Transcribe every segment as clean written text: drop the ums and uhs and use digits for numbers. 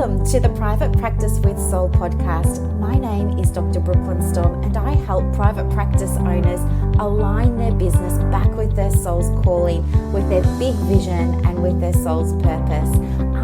Welcome to the Private Practice with Soul podcast. My name is Dr. Brooklyn Storm and I help private practice owners align their business back with their soul's calling, with their big vision and with their soul's purpose.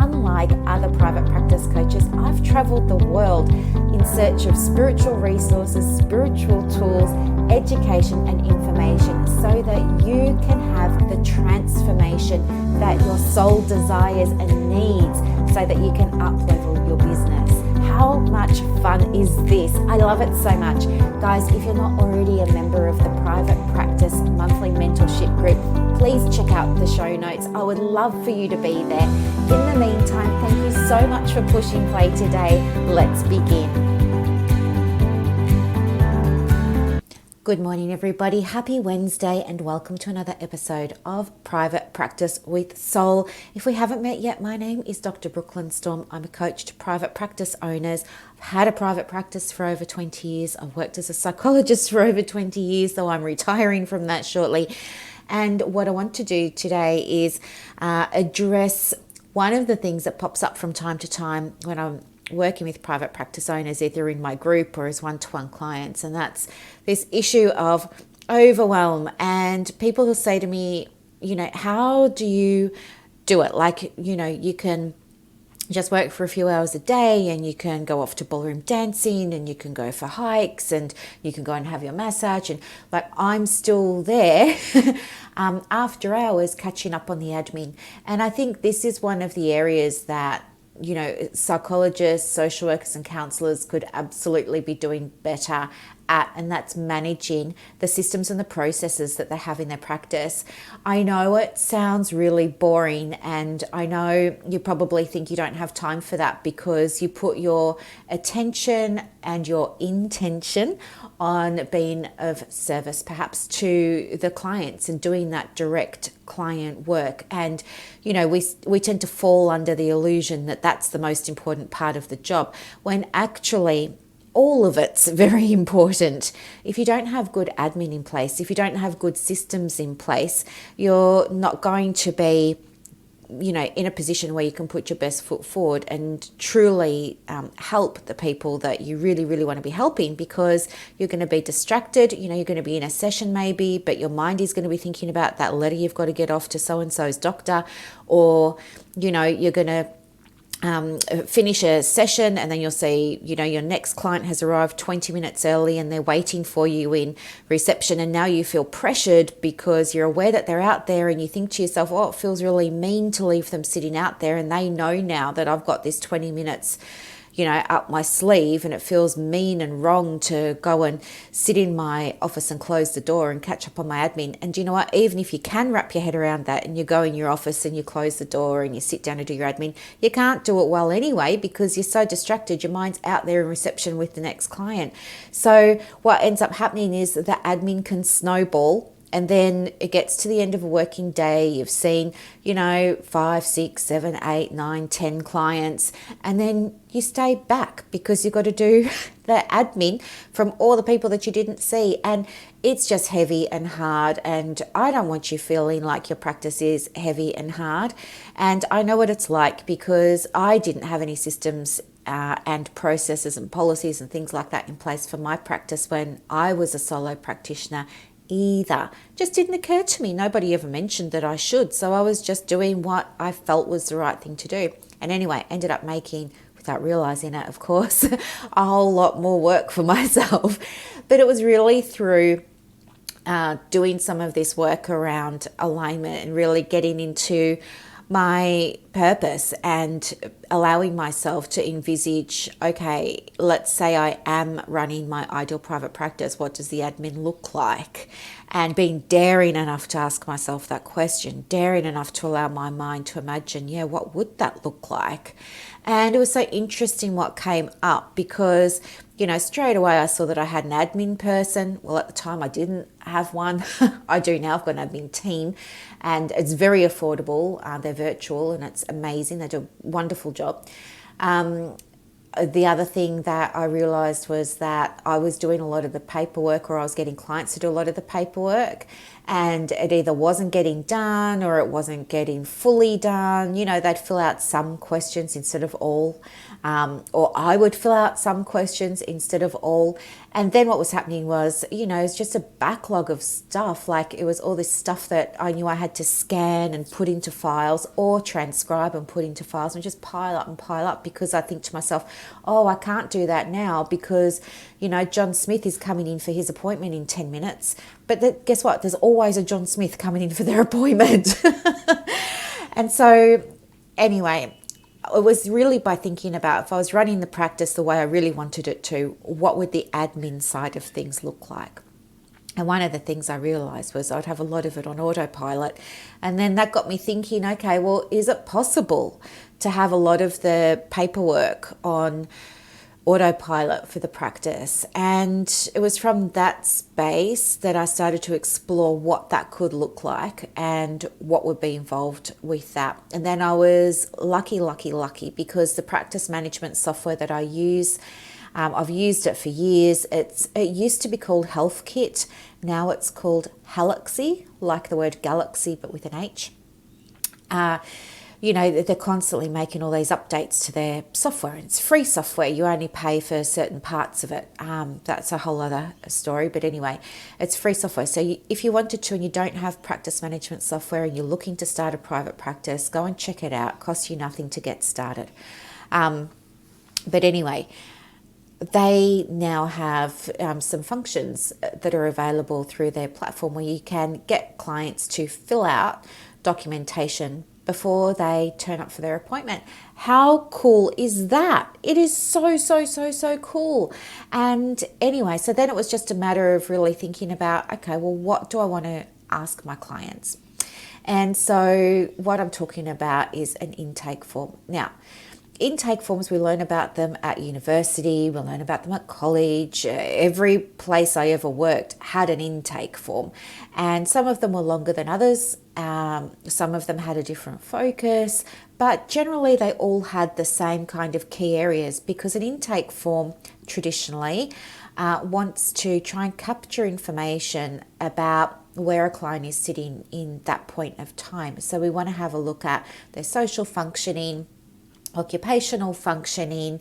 Unlike other private practice coaches, I've traveled the world in search of spiritual resources, spiritual tools, education and information so that you can have the transformation that your soul desires and needs so that you can up-level your business. How much fun is this? I love it so much. Guys, if you're not already a member of the Private Practice Monthly Mentorship Group, please check out the show notes. I would love for you to be there. In the meantime, thank you so much for pushing play today. Let's begin. Good morning, everybody. Happy Wednesday and welcome to another episode of Private Practice with Soul. If we haven't met yet, my name is Dr. Brooklyn Storm. I'm a coach to private practice owners. I've had a private practice for over 20 years. I've worked as a psychologist for over 20 years, though I'm retiring from that shortly. And what I want to do today is address one of the things that pops up from time to time when I'm working with private practice owners, either in my group or as one-to-one clients, and that's this issue of overwhelm. And people will say to me, how do you do it? Like, you can just work for a few hours a day and you can go off to ballroom dancing and you can go for hikes and you can go and have your massage. And like, I'm still there after hours catching up on the admin. And I think this is one of the areas that psychologists, social workers and counsellors could absolutely be doing better at, and that's managing the systems and the processes that they have in their practice. I know it sounds really boring, and I know you probably think you don't have time for that because you put your attention and your intention on being of service perhaps to the clients and doing that direct client work. And we tend to fall under the illusion that that's the most important part of the job, when actually all of it's very important. If you don't have good admin in place, if you don't have good systems in place, you're not going to be in a position where you can put your best foot forward and truly help the people that you really, really want to be helping, because you're going to be distracted. You're going to be in a session maybe, but your mind is going to be thinking about that letter you've got to get off to so-and-so's doctor, or, you're going to finish a session and then you'll see, your next client has arrived 20 minutes early and they're waiting for you in reception, and now you feel pressured because you're aware that they're out there, and you think to yourself, oh, it feels really mean to leave them sitting out there, and they know now that I've got this 20 minutes up my sleeve, and it feels mean and wrong to go and sit in my office and close the door and catch up on my admin. And you know what, even if you can wrap your head around that and you go in your office and you close the door and you sit down to do your admin, you can't do it well anyway because you're so distracted. Your mind's out there in reception with the next client. So what ends up happening is that the admin can snowball. And then it gets to the end of a working day, you've seen, 5, 6, 7, 8, 9, 10 clients, and then you stay back because you've got to do the admin from all the people that you didn't see. And it's just heavy and hard, and I don't want you feeling like your practice is heavy and hard. And I know what it's like because I didn't have any systems and processes and policies and things like that in place for my practice when I was a solo practitioner either. Just didn't occur to me. Nobody ever mentioned that I should. So I was just doing what I felt was the right thing to do. And anyway, ended up making, without realizing it, of course, a whole lot more work for myself. But it was really through doing some of this work around alignment and really getting into my purpose and allowing myself to envisage, okay, let's say I am running my ideal private practice. What does the admin look like? And being daring enough to ask myself that question, daring enough to allow my mind to imagine, what would that look like? And it was so interesting what came up because, straight away I saw that I had an admin person. Well, at the time I didn't have one. I do now. I've got an admin team and it's very affordable. They're virtual and it's amazing. They do a wonderful job. The other thing that I realized was that I was doing a lot of the paperwork, or I was getting clients to do a lot of the paperwork. and it either wasn't getting done or it wasn't getting fully done. They'd fill out some questions instead of all, or I would fill out some questions instead of all. And then what was happening was, it's just a backlog of stuff. Like, it was all this stuff that I knew I had to scan and put into files, or transcribe and put into files, and just pile up, because I think to myself, oh, I can't do that now because, John Smith is coming in for his appointment in 10 minutes. But guess what? There's always a John Smith coming in for their appointment. And so anyway, it was really by thinking about, if I was running the practice the way I really wanted it to, what would the admin side of things look like? And one of the things I realised was I'd have a lot of it on autopilot. And then that got me thinking, okay, well, is it possible to have a lot of the paperwork on autopilot for the practice? And it was from that space that I started to explore what that could look like and what would be involved with that. And then I was lucky because the practice management software that I use, I've used it for years. It used to be called Health Kit. Now it's called Halaxy, like the word galaxy, but with an H. They're constantly making all these updates to their software. It's free software. You only pay for certain parts of it. That's a whole other story. But anyway, it's free software. So if you wanted to and you don't have practice management software and you're looking to start a private practice, go and check it out. It costs you nothing to get started. But anyway, they now have some functions that are available through their platform where you can get clients to fill out documentation before they turn up for their appointment. How cool is that? It is so cool. And anyway, so then it was just a matter of really thinking about, okay, well, what do I want to ask my clients? And so what I'm talking about is an intake form. Now, intake forms, we learn about them at university, we learn about them at college. Every place I ever worked had an intake form, and some of them were longer than others. Some of them had a different focus, but generally they all had the same kind of key areas, because an intake form traditionally wants to try and capture information about where a client is sitting in that point of time. So we want to have a look at their social functioning, occupational functioning,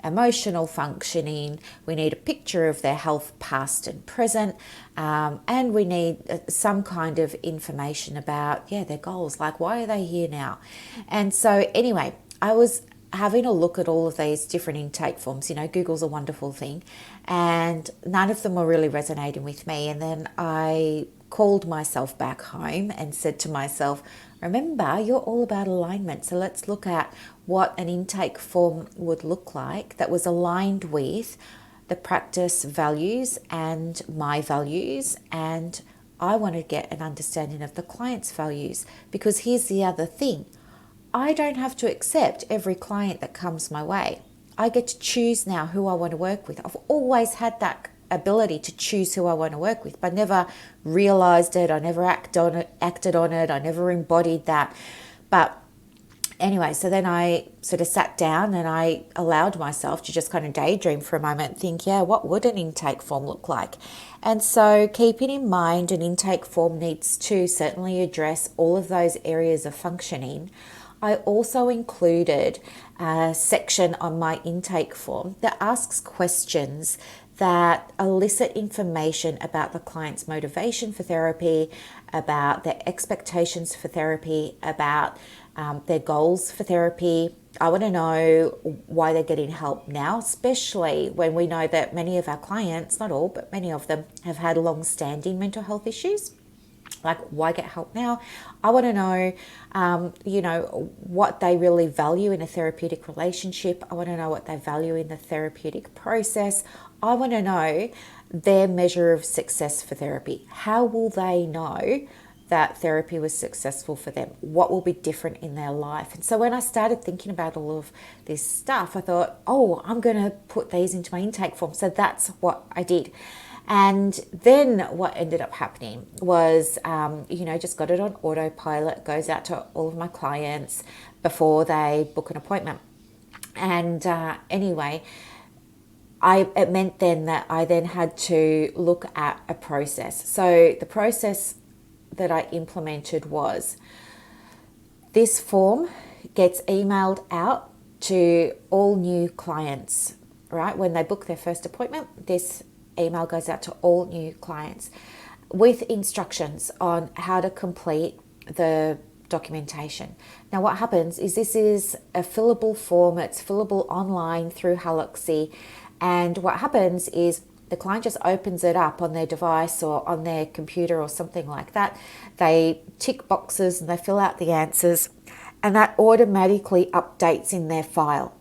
emotional functioning. We need a picture of their health past and present, and we need some kind of information about their goals, like why are they here now. And so anyway, I was having a look at all of these different intake forms. Google's a wonderful thing, and none of them were really resonating with me. And then I called myself back home and said to myself, remember, you're all about alignment. So let's look at what an intake form would look like that was aligned with the practice values and my values. And I want to get an understanding of the client's values, because here's the other thing. I don't have to accept every client that comes my way. I get to choose now who I want to work with. I've always had that ability to choose who I want to work with, but never realized it. I never acted on it. I never embodied that. But anyway, so then I sort of sat down and I allowed myself to just kind of daydream for a moment and think, what would an intake form look like? And so keeping in mind, an intake form needs to certainly address all of those areas of functioning. I also included a section on my intake form that asks questions that elicit information about the client's motivation for therapy, about their expectations for therapy, about their goals for therapy. I want to know why they're getting help now, especially when we know that many of our clients, not all, but many of them, have had long-standing mental health issues. Like, why get help now? I want to know, what they really value in a therapeutic relationship. I want to know what they value in the therapeutic process. I want to know their measure of success for therapy. How will they know that therapy was successful for them? What will be different in their life? And so when I started thinking about all of this stuff, I thought, I'm going to put these into my intake form. So that's what I did. And then what ended up happening was, just got it on autopilot, goes out to all of my clients before they book an appointment. And anyway, it meant then that I then had to look at a process. So the process that I implemented was this form gets emailed out to all new clients, right? When they book their first appointment, this email goes out to all new clients with instructions on how to complete the documentation. Now, what happens is this is a fillable form. It's fillable online through Haloxy. And what happens is the client just opens it up on their device or on their computer or something like that. They tick boxes and they fill out the answers, and that automatically updates in their file.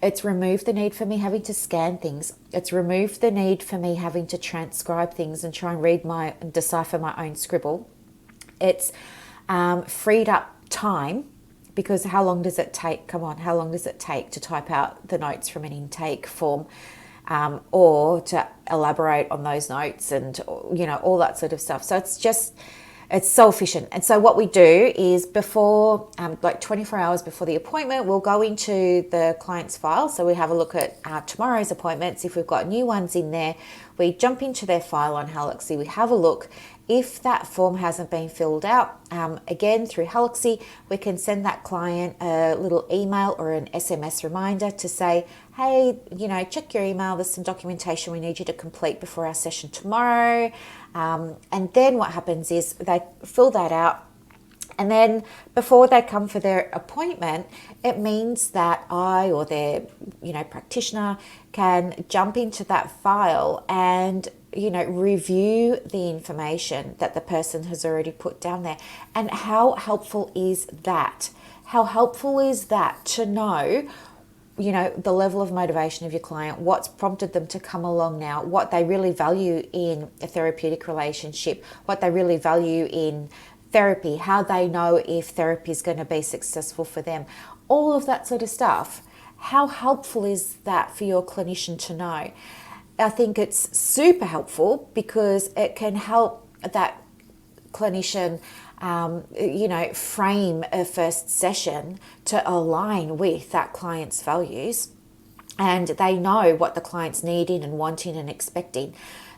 It's removed the need for me having to scan things. It's removed the need for me having to transcribe things and try and decipher my own scribble. It's freed up time, because how long does it take? How long does it take to type out the notes from an intake form, or to elaborate on those notes and, all that sort of stuff. So it's so efficient. And so what we do is before, 24 hours before the appointment, we'll go into the client's file. So we have a look at tomorrow's appointments. If we've got new ones in there, we jump into their file on Haloxy. We have a look. If that form hasn't been filled out, again, through Haloxy, we can send that client a little email or an SMS reminder to say, hey, check your email. There's some documentation we need you to complete before our session tomorrow. And then what happens is they fill that out. And then before they come for their appointment, it means that I or their, practitioner can jump into that file and review the information that the person has already put down there. And how helpful is that? How helpful is that to know, the level of motivation of your client, what's prompted them to come along now, what they really value in a therapeutic relationship, what they really value in therapy, how they know if therapy is going to be successful for them, all of that sort of stuff. How helpful is that for your clinician to know? I think it's super helpful because it can help that clinician, frame a first session to align with that client's values, and they know what the client's needing and wanting and expecting.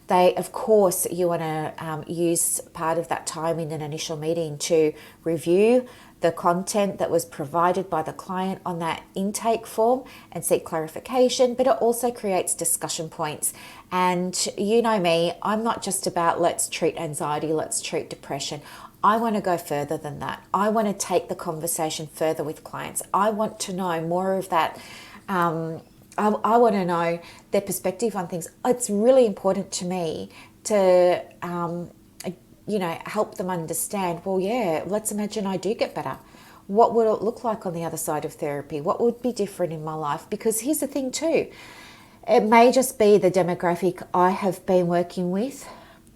Of course, you want to use part of that time in an initial meeting to review the content that was provided by the client on that intake form and seek clarification, but it also creates discussion points. And you know me, I'm not just about let's treat anxiety, let's treat depression. I want to go further than that. I want to take the conversation further with clients. I want to know more of that. I want to know their perspective on things. It's really important to me to help them understand, well, yeah, let's imagine I do get better. What would it look like on the other side of therapy? What would be different in my life? Because here's the thing too, it may just be the demographic I have been working with,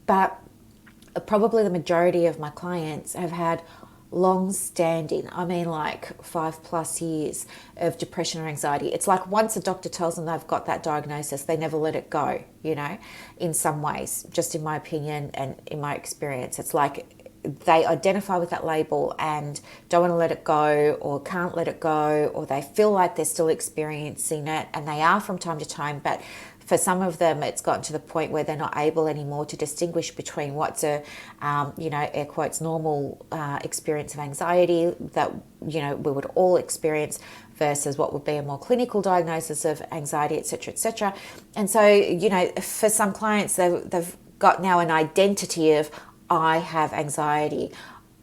but probably the majority of my clients have had long-standing, 5+ years of depression or anxiety. It's like once a doctor tells them they've got that diagnosis, they never let it go, in some ways, just in my opinion and in my experience. It's like they identify with that label and don't want to let it go or can't let it go, or they feel like they're still experiencing it, and they are from time to time, but for some of them, it's gotten to the point where they're not able anymore to distinguish between what's a, air quotes, normal experience of anxiety that, we would all experience versus what would be a more clinical diagnosis of anxiety, et cetera, et cetera. And so, for some clients, they've got now an identity of, I have anxiety,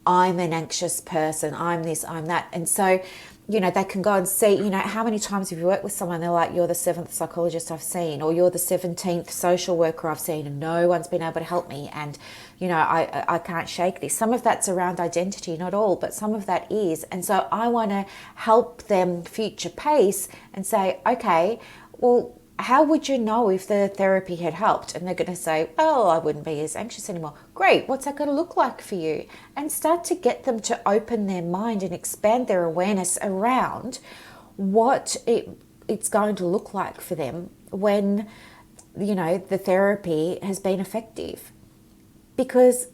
I'm an anxious person, I'm this, I'm that. And so, they can go and see, how many times have you worked with someone, they're like, you're the 7th psychologist I've seen, or you're the 17th social worker I've seen, and no one's been able to help me. And, I can't shake this. Some of that's around identity, not all, but some of that is. And so I want to help them future pace and say, okay, well, how would you know if the therapy had helped? And they're going to say, oh, I wouldn't be as anxious anymore. Great. What's that going to look like for you? And start to get them to open their mind and expand their awareness around what it's going to look like for them when, the therapy has been effective. Because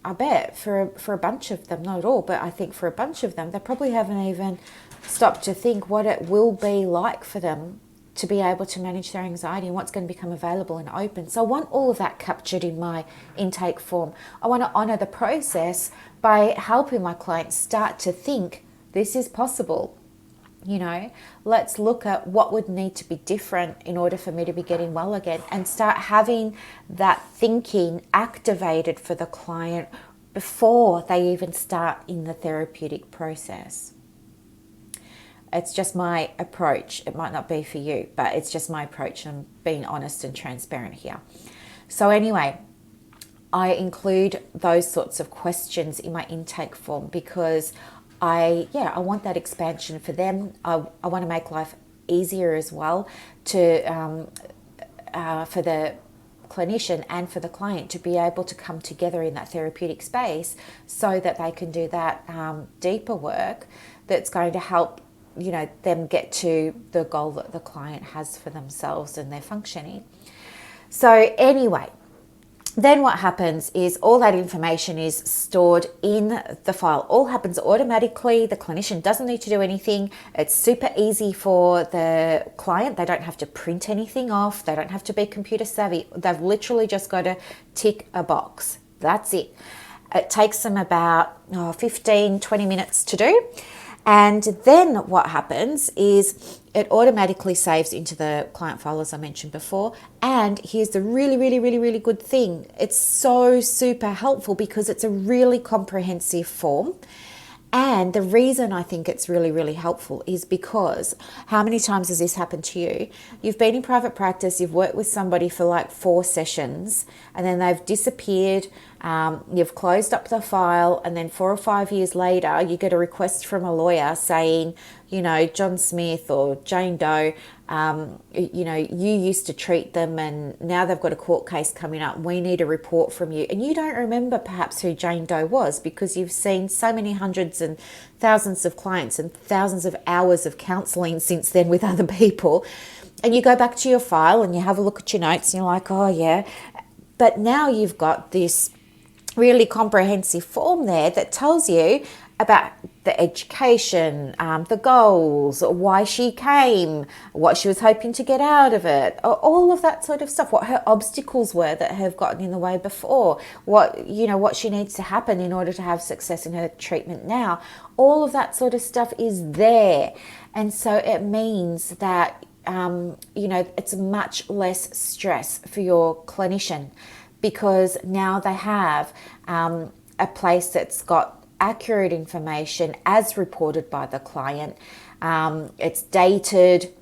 I bet for a bunch of them, not all, but I think for a bunch of them, they probably haven't even stopped to think what it will be like for them to be able to manage their anxiety and what's going to become available and open. So I want all of that captured in my intake form. I want to honor the process by helping my clients start to think this is possible. Let's look at what would need to be different in order for me to be getting well again, and start having that thinking activated for the client before they even start in the therapeutic process. It's just my approach. It might not be for you, but it's just my approach. I'm being honest and transparent here. So anyway, I include those sorts of questions in my intake form because I want that expansion for them. I want to make life easier as well for the clinician and for the client to be able to come together in that therapeutic space so that they can do that deeper work that's going to help them get to the goal that the client has for themselves and their functioning. So anyway, then what happens is all that information is stored in the file. All happens automatically. The clinician doesn't need to do anything. It's super easy for the client. They don't have to print anything off. They don't have to be computer savvy. They've literally just got to tick a box. That's it. It takes them about 15, 20 minutes to do. And then what happens is it automatically saves into the client file, as I mentioned before. And here's the really, really, really, really good thing. It's so super helpful because it's a really comprehensive form. And the reason I think it's really, really helpful is because how many times has this happened to you? You've been in private practice, you've worked with somebody for like 4 sessions, and then they've disappeared. You've closed up the file, and then 4 or 5 years later, you get a request from a lawyer saying, John Smith or Jane Doe, you used to treat them and now they've got a court case coming up. We need a report from you. And you don't remember perhaps who Jane Doe was because you've seen so many hundreds and thousands of clients and thousands of hours of counselling since then with other people. And you go back to your file and you have a look at your notes and you're like, oh yeah. But now you've got this really comprehensive form there that tells you about the education, the goals, why she came, what she was hoping to get out of it, all of that sort of stuff, what her obstacles were that have gotten in the way before, what she needs to happen in order to have success in her treatment now. All of that sort of stuff is there. And so it means that, it's much less stress for your clinician because now they have a place that's got accurate information as reported by the client. It's dated,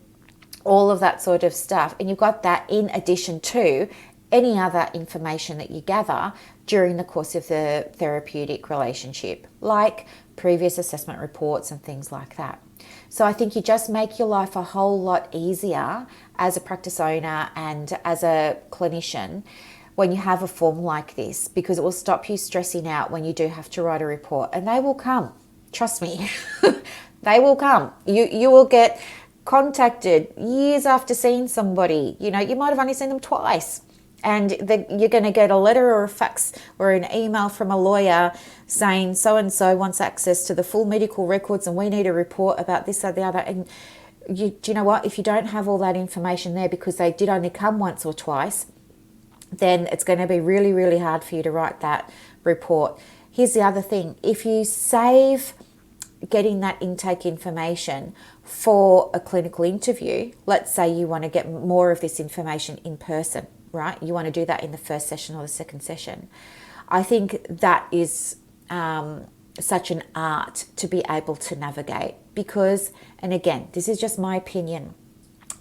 all of that sort of stuff. And you've got that in addition to any other information that you gather during the course of the therapeutic relationship, like previous assessment reports and things like that. So I think you just make your life a whole lot easier as a practice owner and as a clinician when you have a form like this, because it will stop you stressing out when you do have to write a report. And they will come. Trust me. They will come. You will get contacted years after seeing somebody. You might have only seen them twice. And you're going to get a letter or a fax or an email from a lawyer saying so-and-so wants access to the full medical records and we need a report about this or the other. And do you know what? If you don't have all that information there because they did only come once or twice, then it's going to be really, really hard for you to write that report. Here's the other thing. If you save getting that intake information for a clinical interview, let's say you want to get more of this information in person, right? You want to do that in the first session or the second session. I think that is such an art to be able to navigate because, and again, this is just my opinion,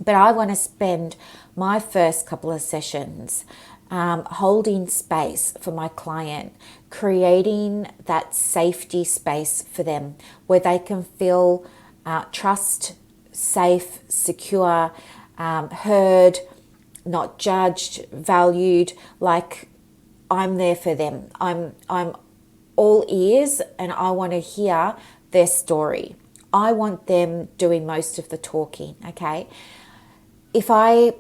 but I want to spend my first couple of sessions holding space for my client, creating that safety space for them where they can feel trust, safe, secure, heard, not judged, valued, like I'm there for them. I'm all ears and I want to hear their story. I want them doing most of the talking, okay? If I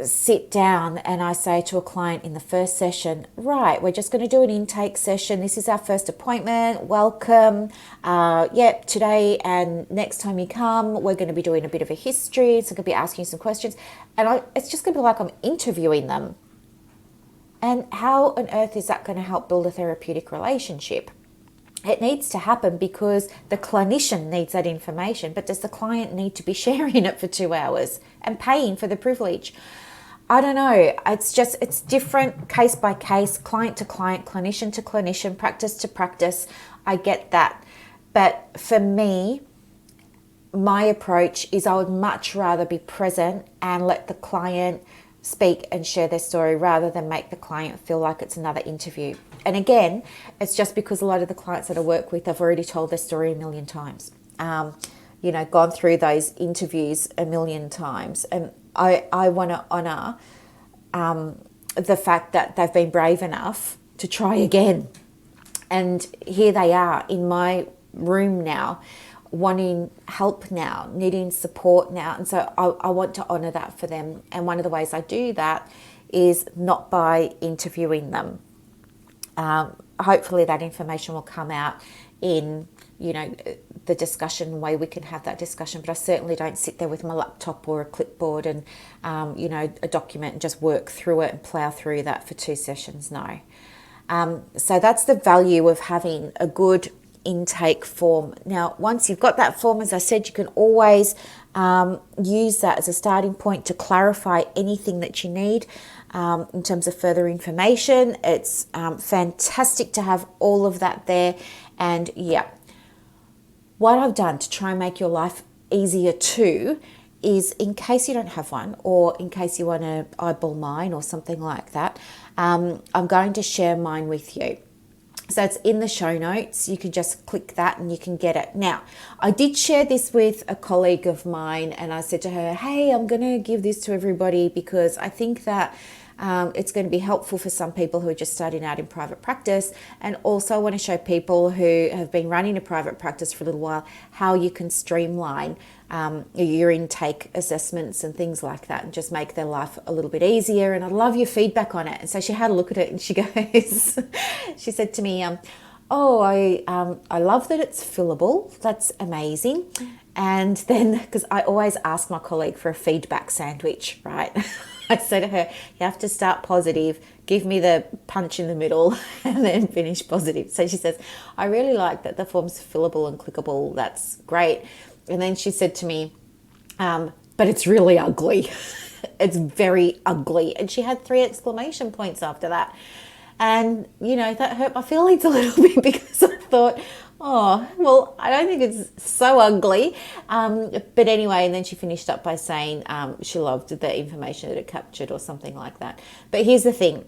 sit down and I say to a client in the first session, right, we're just going to do an intake session. This is our first appointment. Welcome. Today and next time you come, we're going to be doing a bit of a history. So I'm going to be asking you some questions. And it's just going to be like I'm interviewing them. And how on earth is that going to help build a therapeutic relationship? It needs to happen because the clinician needs that information, but does the client need to be sharing it for 2 hours and paying for the privilege? I don't know. It's different case by case, client to client, clinician to clinician, practice to practice. I get that. But for me, my approach is I would much rather be present and let the client speak and share their story rather than make the client feel like it's another interview. And again, it's just because a lot of the clients that I work with have already told their story a million times, gone through those interviews a million times. And I want to honour the fact that they've been brave enough to try again. And here they are in my room now, wanting help now, needing support now. And so I want to honour that for them. And one of the ways I do that is not by interviewing them. Hopefully that information will come out in, the discussion way we can have that discussion. But I certainly don't sit there with my laptop or a clipboard and, a document and just work through it and plough through that for 2 sessions. No. So that's the value of having a good intake form. Now, once you've got that form, as I said, you can always use that as a starting point to clarify anything that you need in terms of further information. It's fantastic to have all of that there. And what I've done to try and make your life easier too is, in case you don't have one, or in case you want to eyeball mine or something like that, I'm going to share mine with you. So it's in the show notes. You can just click that and you can get it. Now, I did share this with a colleague of mine and I said to her, hey, I'm going to give this to everybody because I think that it's going to be helpful for some people who are just starting out in private practice. And also I want to show people who have been running a private practice for a little while how you can streamline your intake assessments and things like that and just make their life a little bit easier. And I love your feedback on it. And so she had a look at it and she goes, she said to me, I love that it's fillable. That's amazing. And then, because I always ask my colleague for a feedback sandwich, right? I say to her, you have to start positive, give me the punch in the middle, and then finish positive. So she says, I really like that the form's fillable and clickable. That's great. And then she said to me, but it's really ugly. It's very ugly. And she had 3 exclamation points after that. And, that hurt my feelings a little bit because I thought, oh, well, I don't think it's so ugly. But anyway, and then she finished up by saying she loved the information that it captured or something like that. But here's the thing.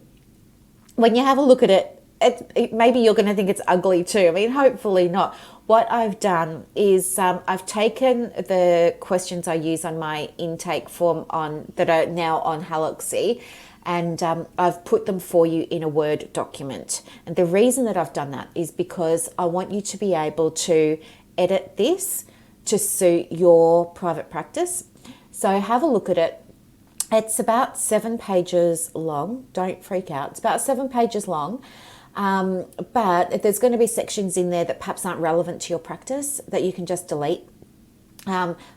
When you have a look at it, maybe you're going to think it's ugly too. I mean, hopefully not. What I've done is I've taken the questions I use on my intake form that are now on Haloxy, and I've put them for you in a Word document. And the reason that I've done that is because I want you to be able to edit this to suit your private practice. So have a look at it. It's about 7 pages long. Don't freak out. It's about 7 pages long. But there's going to be sections in there that perhaps aren't relevant to your practice that you can just delete.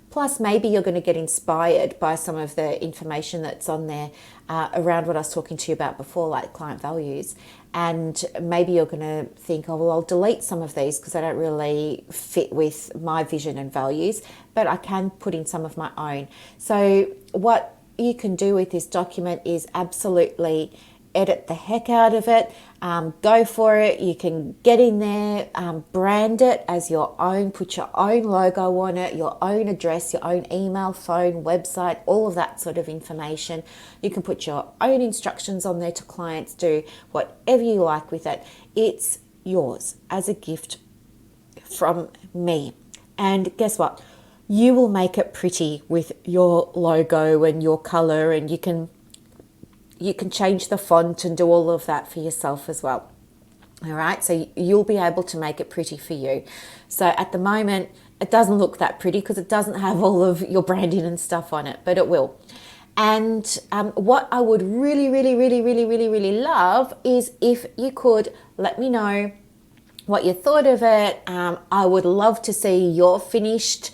Plus, maybe you're going to get inspired by some of the information that's on there around what I was talking to you about before, like client values. And maybe you're going to think, oh, well, I'll delete some of these because they don't really fit with my vision and values, but I can put in some of my own. So what you can do with this document is absolutely edit the heck out of it, go for it. You can get in there, brand it as your own, put your own logo on it, your own address, your own email, phone, website, all of that sort of information. You can put your own instructions on there to clients, do whatever you like with it. It's yours as a gift from me. And guess what? You will make it pretty with your logo and your color, and you can change the font and do all of that for yourself as well. All right, so you'll be able to make it pretty for you. So at the moment, it doesn't look that pretty because it doesn't have all of your branding and stuff on it, but it will. And what I would really, really, really, really, really, really love is if you could let me know what you thought of it. I would love to see your finished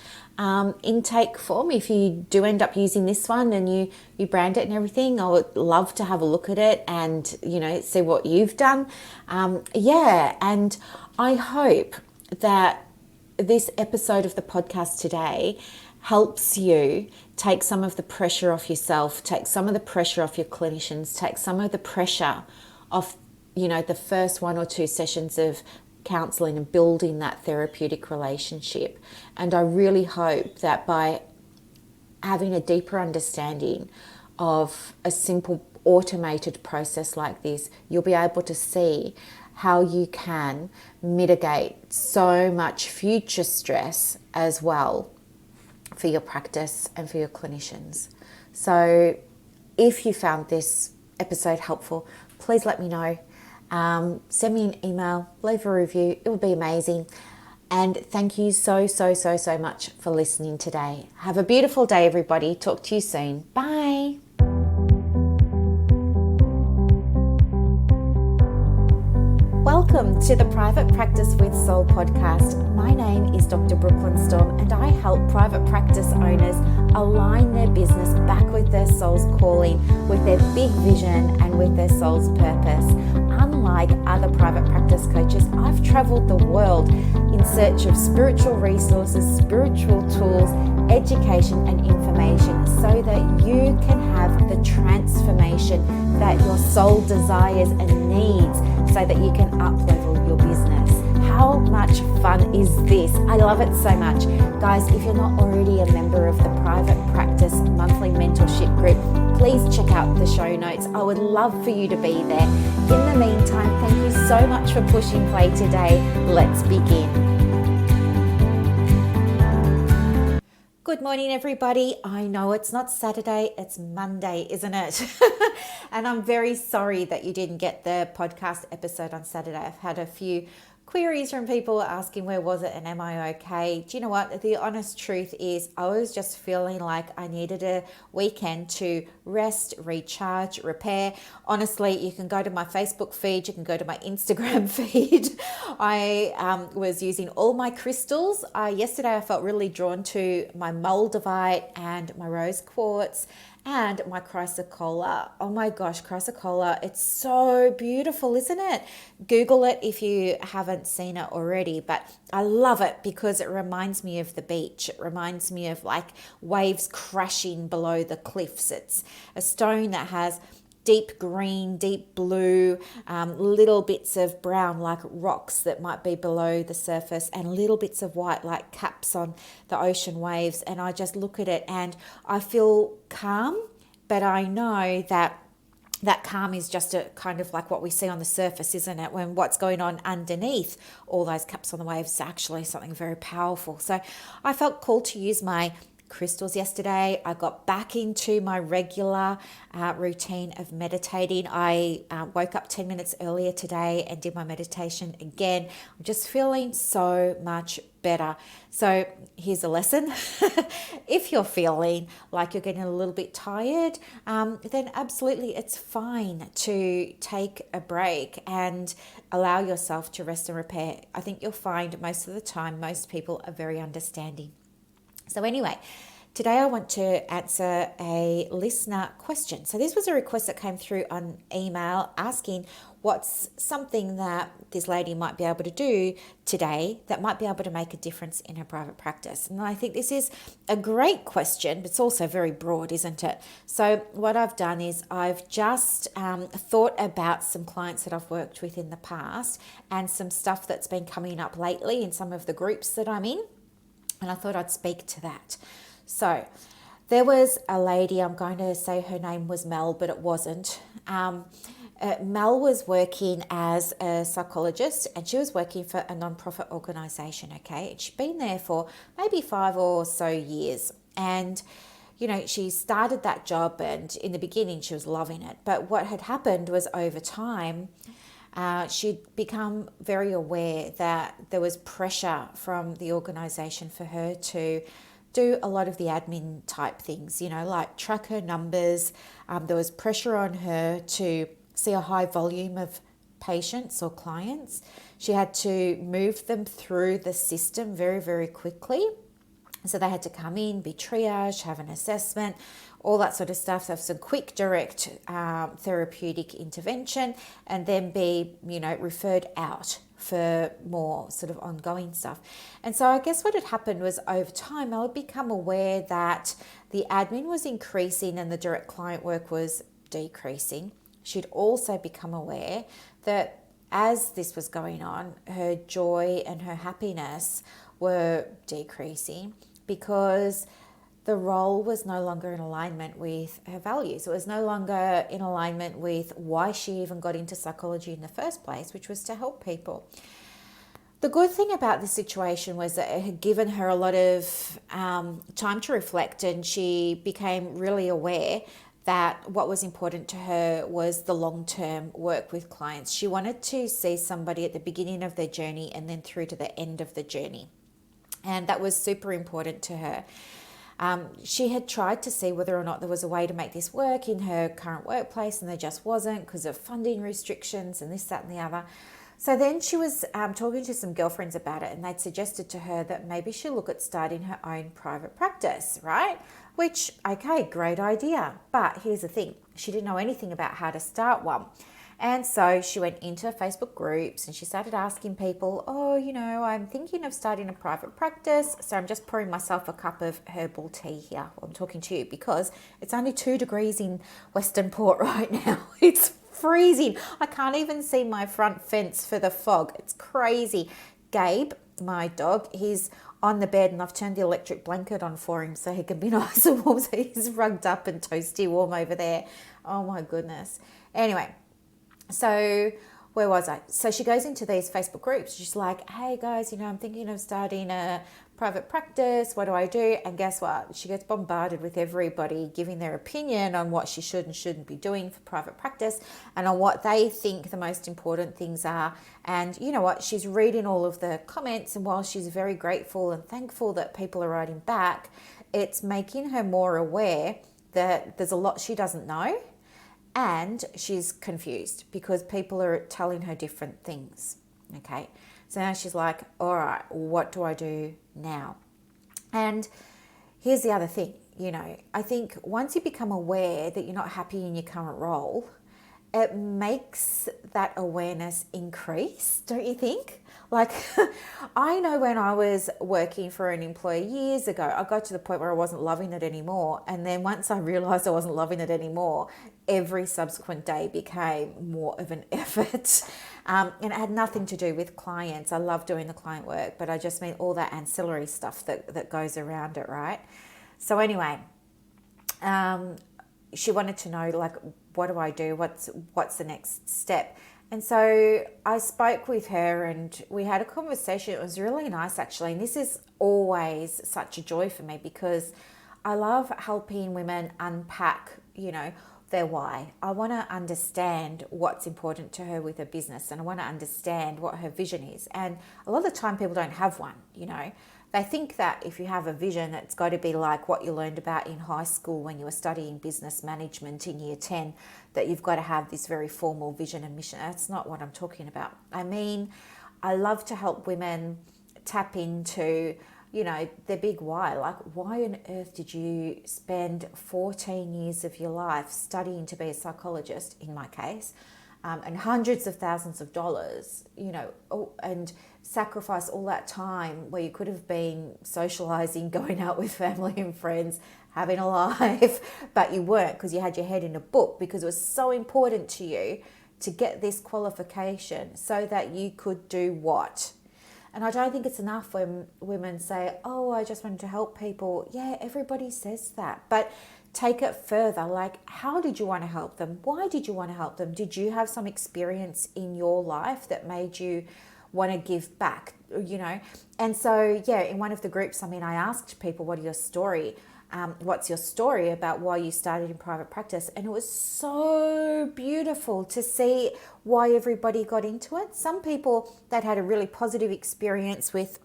intake form. If you do end up using this one and you brand it and everything, I would love to have a look at it and, see what you've done. And I hope that this episode of the podcast today helps you take some of the pressure off yourself, take some of the pressure off your clinicians, take some of the pressure off, the first 1 or 2 sessions of counseling and building that therapeutic relationship. And I really hope that by having a deeper understanding of a simple automated process like this, you'll be able to see how you can mitigate so much future stress as well for your practice and for your clinicians. So if you found this episode helpful, please let me know. Send me an email, leave a review. It would be amazing. And thank you so much for listening today. Have a beautiful day, everybody. Talk to you soon. Bye. Welcome to the Private Practice with Soul podcast. My name is Dr. Brooklyn Storm, and I help private practice owners align their business back with their soul's calling, with their big vision and with their soul's purpose. Unlike other private practice coaches, I've traveled the world in search of spiritual resources, spiritual tools, education and information so that you can have the transformation that your soul desires and needs so that you can up-level your business. How much fun is this? I love it so much. Guys, if you're not already a member of the Private Practice Monthly Mentorship Group, please check out the show notes. I would love for you to be there. In the meantime, thank you so much for pushing play today. Let's begin. Good morning, everybody. I know it's not Saturday, it's Monday, isn't it? And I'm very sorry that you didn't get the podcast episode on Saturday. I've had a few queries from people asking where was it and am I okay? Do you know what? The honest truth is I was just feeling like I needed a weekend to rest, recharge, repair. Honestly, you can go to my Facebook feed, you can go to my Instagram feed. I was using all my crystals. Yesterday I felt really drawn to my moldavite and my rose quartz and my chrysocolla. Oh my gosh, chrysocolla, it's so beautiful, isn't it? Google it if you haven't seen it already, but I love it because it reminds me of the beach. It reminds me of like waves crashing below the cliffs. It's a stone that has deep green, deep blue, little bits of brown like rocks that might be below the surface, and little bits of white like caps on the ocean waves. And I just look at it and I feel calm, but I know that calm is just a kind of like what we see on the surface, isn't it? When what's going on underneath all those caps on the waves is actually something very powerful. So I felt called to use my crystals yesterday. I got back into my regular routine of meditating. I woke up 10 minutes earlier today and did my meditation again. I'm just feeling so much better. So here's a lesson. If you're feeling like you're getting a little bit tired, then absolutely it's fine to take a break and allow yourself to rest and repair. I think you'll find most of the time, most people are very understanding. So anyway, today I want to answer a listener question. So this was a request that came through on email asking what's something that this lady might be able to do today that might be able to make a difference in her private practice. And I think this is a great question, but it's also very broad, isn't it? So what I've done is I've just thought about some clients that I've worked with in the past and some stuff that's been coming up lately in some of the groups that I'm in. And I thought I'd speak to that. So there was a lady, I'm going to say her name was Mel, but it wasn't. Mel was working as a psychologist and she was working for a non-profit organisation, okay? And she'd been there for maybe 5 or so years. And, you know, she started that job and in the beginning she was loving it. But what had happened was over time, she'd become very aware that there was pressure from the organisation for her to do a lot of the admin type things, like track her numbers. There was pressure on her to see a high volume of patients or clients. She had to move them through the system very, very quickly. So they had to come in, be triaged, have an assessment, all that sort of stuff. So have some quick, direct therapeutic intervention, and then be, referred out for more sort of ongoing stuff. And so I guess what had happened was over time, I would become aware that the admin was increasing and the direct client work was decreasing. She'd also become aware that as this was going on, her joy and her happiness were decreasing because the role was no longer in alignment with her values. It was no longer in alignment with why she even got into psychology in the first place, which was to help people. The good thing about this situation was that it had given her a lot of time to reflect, and she became really aware that what was important to her was the long-term work with clients. She wanted to see somebody at the beginning of their journey and then through to the end of the journey. And that was super important to her. She had tried to see whether or not there was a way to make this work in her current workplace, and there just wasn't because of funding restrictions and this, that, and the other. So then she was talking to some girlfriends about it, and they'd suggested to her that maybe she'd look at starting her own private practice, right? Which, okay, great idea. But here's the thing, she didn't know anything about how to start one. And so she went into Facebook groups and she started asking people, I'm thinking of starting a private practice. So I'm just pouring myself a cup of herbal tea here while I'm talking to you because it's only 2 degrees in Western Port right now. It's freezing. I can't even see my front fence for the fog. It's crazy. Gabe, my dog, he's on the bed and I've turned the electric blanket on for him so he can be nice and warm. So he's rugged up and toasty warm over there. Oh my goodness. Anyway. So where was I? So she goes into these Facebook groups. She's like, hey guys, I'm thinking of starting a private practice. What do I do? And guess what? She gets bombarded with everybody giving their opinion on what she should and shouldn't be doing for private practice and on what they think the most important things are. And you know what? She's reading all of the comments, and while she's very grateful and thankful that people are writing back, it's making her more aware that there's a lot she doesn't know. And she's confused because people are telling her different things. Okay. So now she's like, all right, what do I do now? And here's the other thing, I think once you become aware that you're not happy in your current role, it makes that awareness increase, don't you think? Like, I know when I was working for an employer years ago, I got to the point where I wasn't loving it anymore. And then once I realized I wasn't loving it anymore, every subsequent day became more of an effort. And it had nothing to do with clients. I love doing the client work, but I just mean all that ancillary stuff that goes around it, right? So anyway, she wanted to know, like, what do I do? What's the next step? And so I spoke with her and we had a conversation. It was really nice, actually. And this is always such a joy for me because I love helping women unpack, their why. I want to understand what's important to her with her business, and I want to understand what her vision is. And a lot of the time people don't have one, They think that if you have a vision, it's got to be like what you learned about in high school when you were studying business management in year 10, that you've got to have this very formal vision and mission. That's not what I'm talking about. I mean, I love to help women tap into, their big why. Like, why on earth did you spend 14 years of your life studying to be a psychologist, in my case, and hundreds of thousands of dollars, and sacrifice all that time where you could have been socializing, going out with family and friends, having a life, but you weren't because you had your head in a book because it was so important to you to get this qualification so that you could do what? And I don't think it's enough when women say, oh, I just wanted to help people. Yeah, everybody says that. But take it further. Like, how did you want to help them? Why did you want to help them? Did you have some experience in your life that made you want to give back, And so, in one of the groups, I asked people, what's your story about why you started in private practice? And it was so beautiful to see why everybody got into it. Some people that had a really positive experience with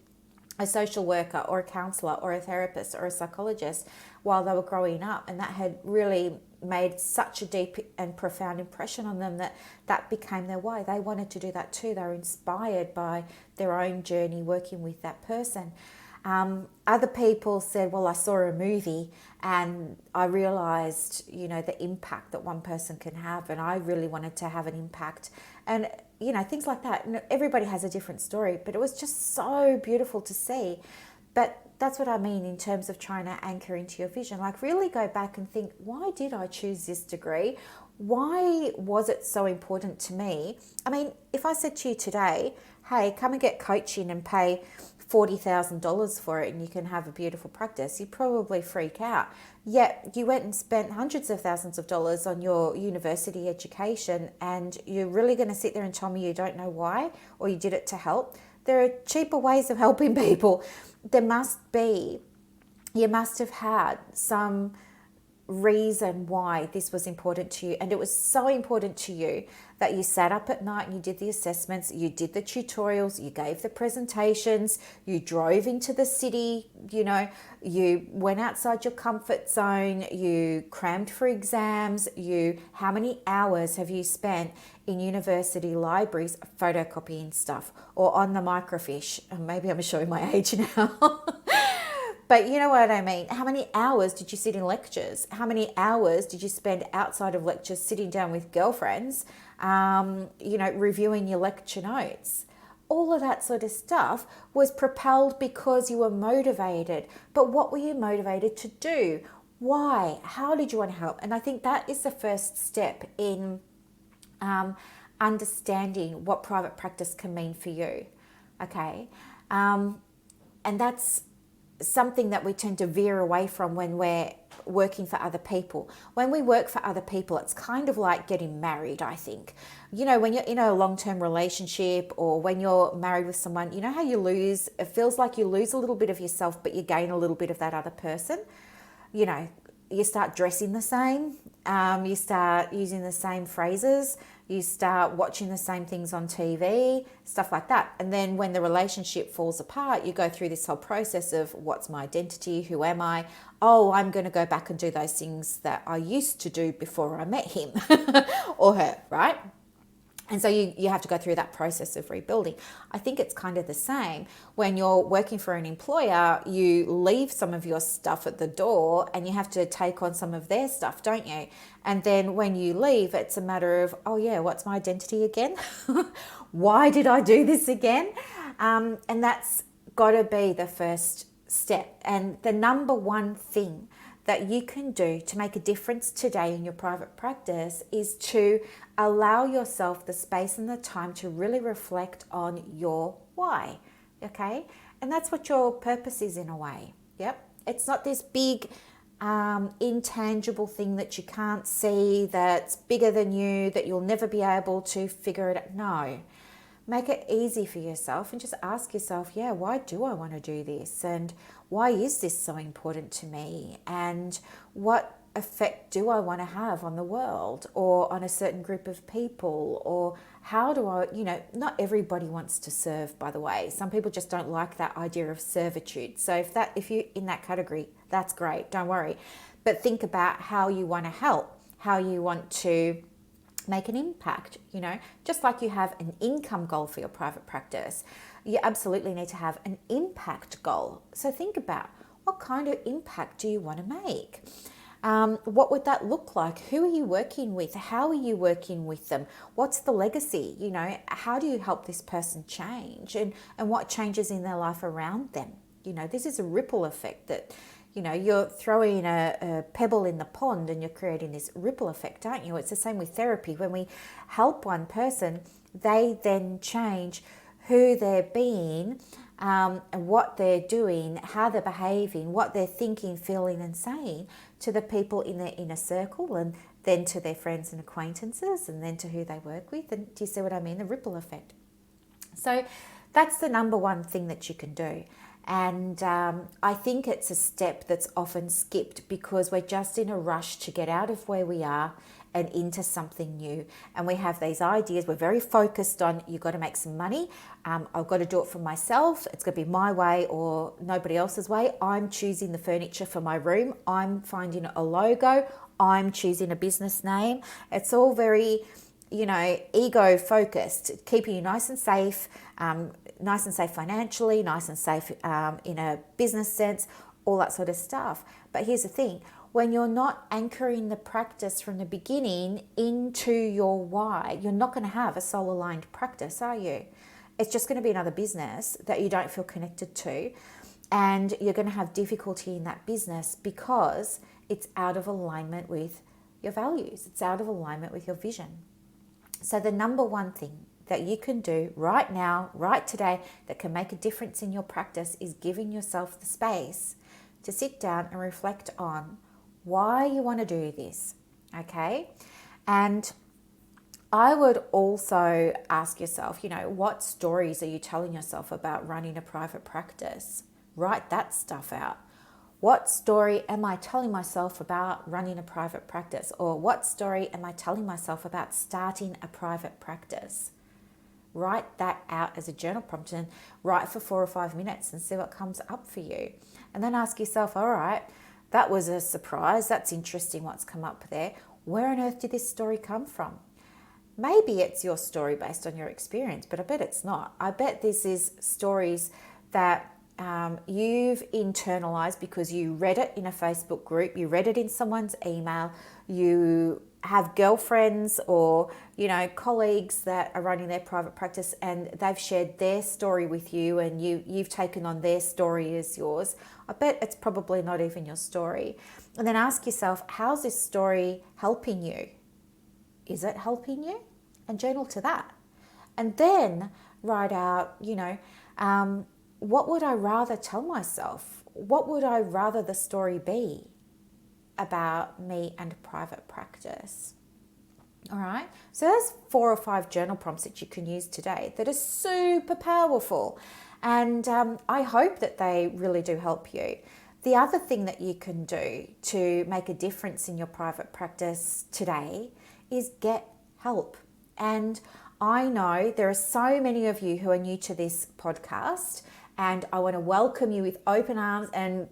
a social worker or a counselor or a therapist or a psychologist while they were growing up, and that had really made such a deep and profound impression on them that that became their why. They wanted to do that too. They were inspired by their own journey working with that person. Other people said, well, I saw a movie and I realized, the impact that one person can have, and I really wanted to have an impact. And, things like that. Everybody has a different story, but it was just so beautiful to see. But that's what I mean in terms of trying to anchor into your vision. Like, really go back and think, why did I choose this degree? Why was it so important to me? I mean, if I said to you today, hey, come and get coaching and pay $40,000 for it and you can have a beautiful practice, you'd probably freak out. Yet you went and spent hundreds of thousands of dollars on your university education, and you're really going to sit there and tell me you don't know why, or you did it to help? There are cheaper ways of helping people. You must have had some reason why this was important to you, and it was so important to you that you sat up at night and you did the assessments, you did the tutorials, you gave the presentations, you drove into the city, you went outside your comfort zone, you crammed for exams. How many hours have you spent in university libraries photocopying stuff or on the microfiche? Maybe I'm showing my age now. But you know what I mean. How many hours did you sit in lectures? How many hours did you spend outside of lectures sitting down with girlfriends, reviewing your lecture notes? All of that sort of stuff was propelled because you were motivated. But what were you motivated to do? Why? How did you want to help? And I think that is the first step in understanding what private practice can mean for you. Okay? And that's something that we tend to veer away from when we're working for other people. When we work for other people, it's kind of like getting married, I think. When you're in a long-term relationship or when you're married with someone, you know how it feels like you lose a little bit of yourself, but you gain a little bit of that other person. You start dressing the same, you start using the same phrases, you start watching the same things on TV, stuff like that. And then when the relationship falls apart, you go through this whole process of what's my identity, who am I? Oh, I'm going to go back and do those things that I used to do before I met him or her, right? And so you have to go through that process of rebuilding. I think it's kind of the same. When you're working for an employer, you leave some of your stuff at the door and you have to take on some of their stuff, don't you? And then when you leave, it's a matter of, oh yeah, what's my identity again? Why did I do this again? And that's got to be the first step. And the number one thing that you can do to make a difference today in your private practice is to allow yourself the space and the time to really reflect on your why, okay? And that's what your purpose is in a way, yep? It's not this big intangible thing that you can't see, that's bigger than you, that you'll never be able to figure it out. No. Make it easy for yourself and just ask yourself, why do I want to do this? And why is this so important to me? And what effect do I want to have on the world or on a certain group of people? Or how do I, not everybody wants to serve, by the way. Some people just don't like that idea of servitude. So if you're in that category, that's great, don't worry. But think about how you want to help, how you want to make an impact, just like you have an income goal for your private practice, you absolutely need to have an impact goal. So think about, what kind of impact do you want to make? What would that look like? Who are you working with? How are you working with them? What's the legacy? How do you help this person change? And what changes in their life around them? This is a ripple effect that you're throwing a pebble in the pond and you're creating this ripple effect, aren't you? It's the same with therapy. When we help one person, they then change who they're being, and what they're doing, how they're behaving, what they're thinking, feeling and saying to the people in their inner circle, and then to their friends and acquaintances, and then to who they work with. And do you see what I mean? The ripple effect. So that's the number one thing that you can do. And I think it's a step that's often skipped because we're just in a rush to get out of where we are and into something new. And we have these ideas. We're very focused on, you've got to make some money. I've got to do it for myself. It's going to be my way or nobody else's way. I'm choosing the furniture for my room. I'm finding a logo. I'm choosing a business name. It's all very, ego focused, keeping you nice and safe financially, nice and safe in a business sense, all that sort of stuff. But here's the thing, when you're not anchoring the practice from the beginning into your why, you're not going to have a soul aligned practice, are you? It's just going to be another business that you don't feel connected to. And you're going to have difficulty in that business because it's out of alignment with your values. It's out of alignment with your vision. So the number one thing that you can do right now, right today, that can make a difference in your practice is giving yourself the space to sit down and reflect on why you want to do this, okay? And I would also ask yourself, what stories are you telling yourself about running a private practice? Write that stuff out. What story am I telling myself about running a private practice? Or what story am I telling myself about starting a private practice? Write that out as a journal prompt and write for 4 or 5 minutes and see what comes up for you. And then ask yourself, all right, that was a surprise. That's interesting what's come up there. Where on earth did this story come from? Maybe it's your story based on your experience, but I bet it's not. I bet this is stories that you've internalized because you read it in a Facebook group, you read it in someone's email, you have girlfriends or colleagues that are running their private practice and they've shared their story with you and you've taken on their story as yours. I bet it's probably not even your story. And then ask yourself, how's this story helping you? Is it helping you? And journal to that. And then write out, what would I rather tell myself? What would I rather the story be about me and private practice? All right. So there's 4 or 5 journal prompts that you can use today that are super powerful. And I hope that they really do help you. The other thing that you can do to make a difference in your private practice today is get help. And I know there are so many of you who are new to this podcast, and I want to welcome you with open arms and,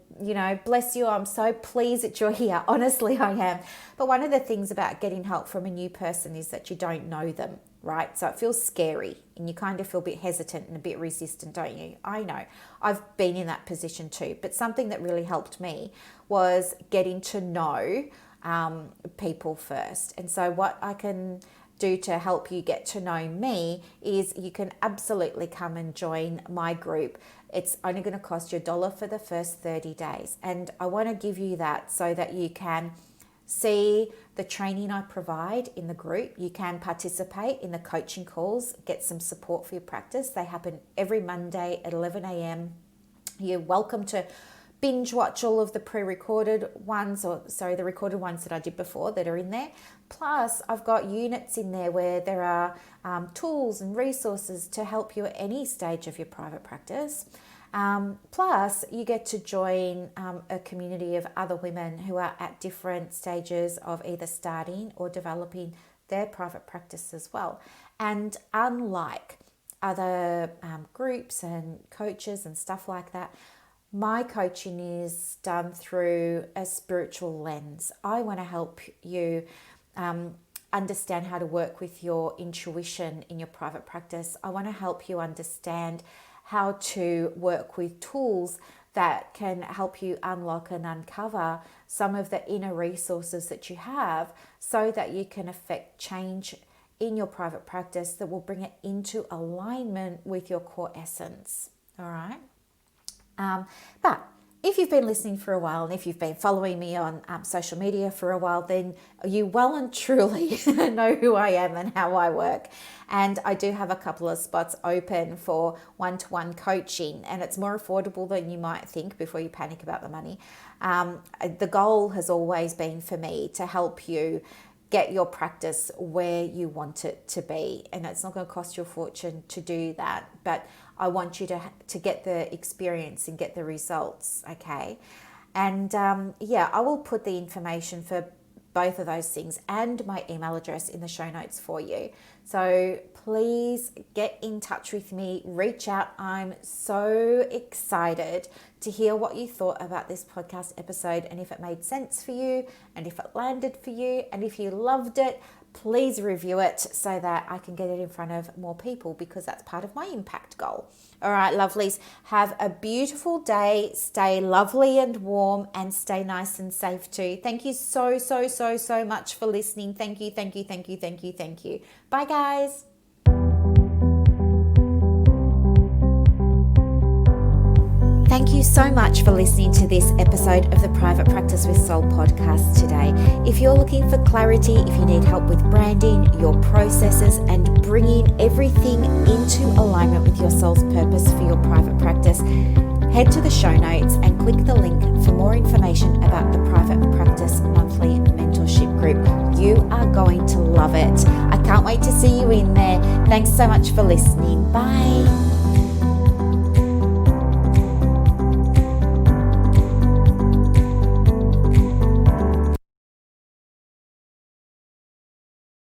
bless you. I'm so pleased that you're here. Honestly, I am. But one of the things about getting help from a new person is that you don't know them, right? So it feels scary and you kind of feel a bit hesitant and a bit resistant, don't you? I know. I've been in that position too. But something that really helped me was getting to know people first. And so what I can do to help you get to know me is you can absolutely come and join my group. It's only going to cost you $1 for the first 30 days. And I want to give you that so that you can see the training I provide in the group. You can participate in the coaching calls, get some support for your practice. They happen every Monday at 11 a.m. You're welcome to binge watch all of the pre-recorded ones, the recorded ones that I did before that are in there. Plus, I've got units in there where there are tools and resources to help you at any stage of your private practice. Plus, you get to join a community of other women who are at different stages of either starting or developing their private practice as well. And unlike other groups and coaches and stuff like that, my coaching is done through a spiritual lens. I want to help you understand how to work with your intuition in your private practice. I want to help you understand how to work with tools that can help you unlock and uncover some of the inner resources that you have so that you can affect change in your private practice that will bring it into alignment with your core essence. All right. But if you've been listening for a while and if you've been following me on social media for a while, then you well and truly know who I am and how I work. And I do have a couple of spots open for one-to-one coaching, and it's more affordable than you might think before you panic about the money. The goal has always been for me to help you get your practice where you want it to be. And it's not going to cost you a fortune to do that, but I want you to get the experience and get the results, okay? And I will put the information for both of those things and my email address in the show notes for you. So please get in touch with me, reach out. I'm so excited to hear what you thought about this podcast episode and if it made sense for you and if it landed for you, and if you loved it, please review it so that I can get it in front of more people, because that's part of my impact goal. All right, lovelies, have a beautiful day. Stay lovely and warm, and stay nice and safe too. Thank you so much for listening. Thank you. Bye, guys. Thank you so much for listening to this episode of the Private Practice with Soul podcast today. If you're looking for clarity, if you need help with branding, your processes, and bringing everything into alignment with your soul's purpose for your private practice, head to the show notes and click the link for more information about the Private Practice Monthly Mentorship Group. You are going to love it. I can't wait to see you in there. Thanks so much for listening. Bye.